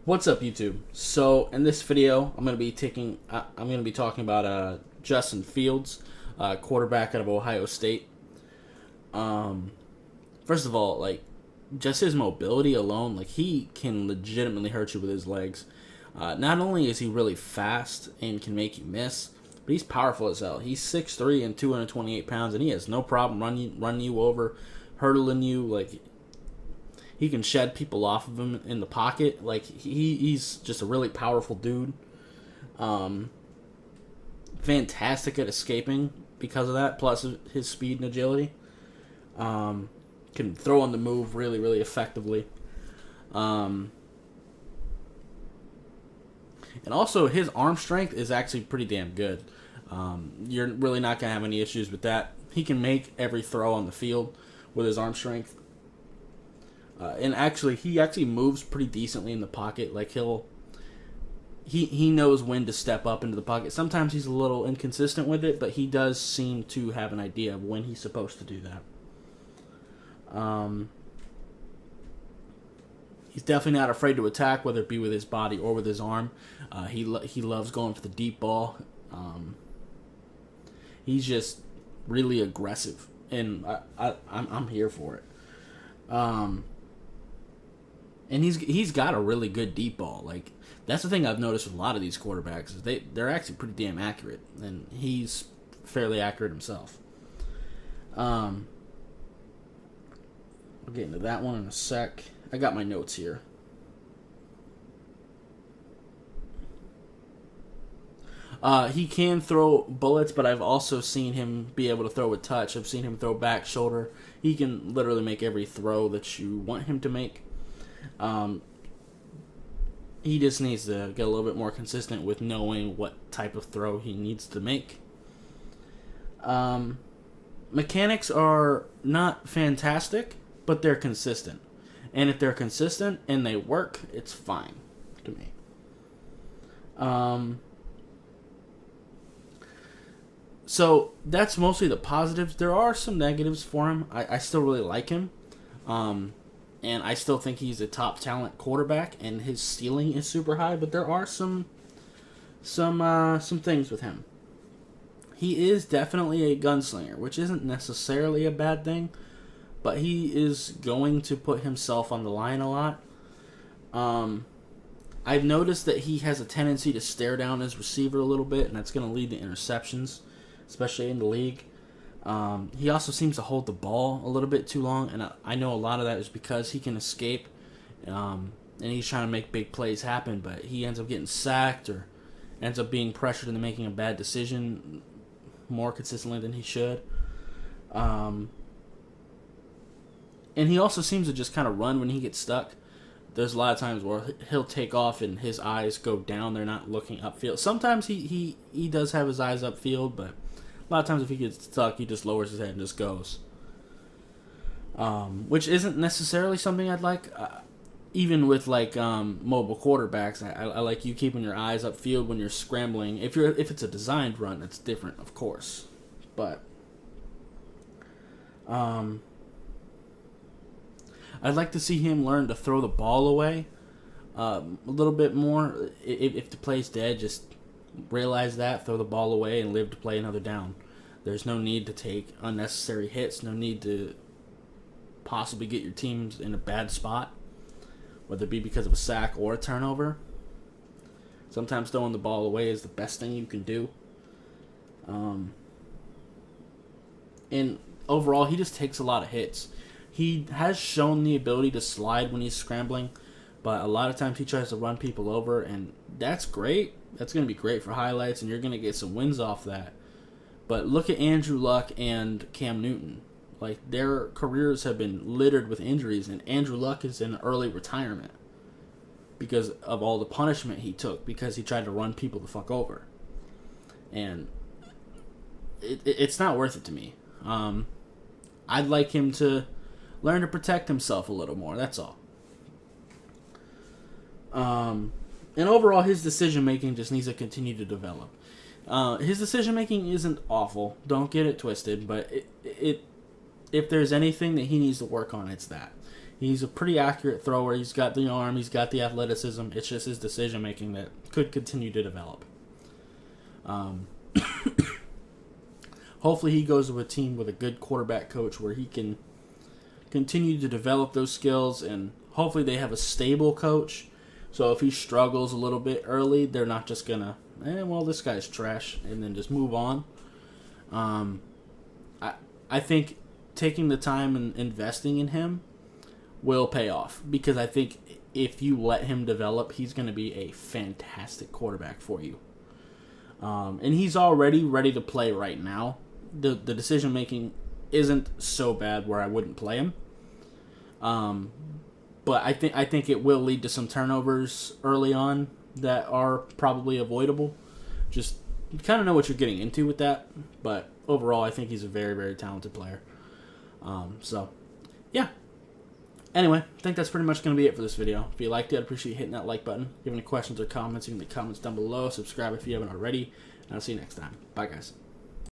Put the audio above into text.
What's up, YouTube? So in this video, I'm gonna be talking about Justin Fields, quarterback out of Ohio State. First of all, just his mobility alone, he can legitimately hurt you with his legs. Not only is he really fast and can make you miss, but he's powerful as hell. He's 6'3" and 228 pounds, and he has no problem running you over, hurdling you. He can shed people off of him in the pocket. He's just a really powerful dude. Fantastic at escaping because of that, plus his speed and agility. Can throw on the move really, really effectively. And also, his arm strength is actually pretty damn good. You're really not going to have any issues with that. He can make every throw on the field with his arm strength. And he actually moves pretty decently in the pocket. He knows when to step up into the pocket. Sometimes he's a little inconsistent with it, but he does seem to have an idea of when he's supposed to do that. He's definitely not afraid to attack, whether it be with his body or with his arm. He loves going for the deep ball. He's just really aggressive, and I'm here for it. And he's got a really good deep ball. That's the thing I've noticed with a lot of these quarterbacks is they're actually pretty damn accurate, and he's fairly accurate himself. We'll get into that one in a sec. I got my notes here. He can throw bullets, but I've also seen him be able to throw with touch. I've seen him throw back, shoulder. He can literally make every throw that you want him to make. He just needs to get a little bit more consistent with knowing what type of throw he needs to make. Mechanics are not fantastic, but they're consistent. And if they're consistent and they work, it's fine to me. So that's mostly the positives. There are some negatives for him. I still really like him. And I still think he's a top talent quarterback, and his ceiling is super high. But there are some things with him. He is definitely a gunslinger, which isn't necessarily a bad thing, but he is going to put himself on the line a lot. I've noticed that he has a tendency to stare down his receiver a little bit, and that's going to lead to interceptions, especially in the league. He also seems to hold the ball a little bit too long, and I know a lot of that is because he can escape, and he's trying to make big plays happen, but he ends up getting sacked or ends up being pressured into making a bad decision more consistently than he should. And he also seems to just kind of run when he gets stuck. There's a lot of times where he'll take off and his eyes go down. They're not looking upfield. Sometimes he does have his eyes upfield, but a lot of times if he gets stuck, he just lowers his head and just goes. Which isn't necessarily something I'd like. Even with mobile quarterbacks, I like you keeping your eyes upfield when you're scrambling. If it's a designed run, that's different, of course. But I'd like to see him learn to throw the ball away a little bit more. If the play's dead, just realize that, throw the ball away, and live to play another down. There's no need to take unnecessary hits, no need to possibly get your teams in a bad spot, whether it be because of a sack or a turnover. Sometimes throwing the ball away is the best thing you can do. And overall, he just takes a lot of hits. He has shown the ability to slide when he's scrambling, but a lot of times he tries to run people over, and that's great. That's going to be great for highlights, and you're going to get some wins off that. But look at Andrew Luck and Cam Newton. Their careers have been littered with injuries, and Andrew Luck is in early retirement because of all the punishment he took because he tried to run people the fuck over. And it's not worth it to me. I'd like him to learn to protect himself a little more, that's all. And overall, his decision-making just needs to continue to develop. His decision-making isn't awful, don't get it twisted, but if there's anything that he needs to work on, it's that. He's a pretty accurate thrower. He's got the arm. He's got the athleticism. It's just his decision making that could continue to develop. Hopefully he goes to a team with a good quarterback coach where he can continue to develop those skills, and hopefully they have a stable coach. So if he struggles a little bit early, they're not just going to, well, this guy's trash, and then just move on. I think taking the time and investing in him will pay off, because I think if you let him develop, he's going to be a fantastic quarterback for you. And he's already ready to play right now. The decision making isn't so bad where I wouldn't play him. But I think it will lead to some turnovers early on that are probably avoidable. Just you kind of know what you're getting into with that. But overall, I think he's a very, very talented player. So, yeah. Anyway, I think that's pretty much going to be it for this video. If you liked it, I'd appreciate you hitting that like button. If you have any questions or comments, you can leave comments down below. Subscribe if you haven't already. And I'll see you next time. Bye, guys.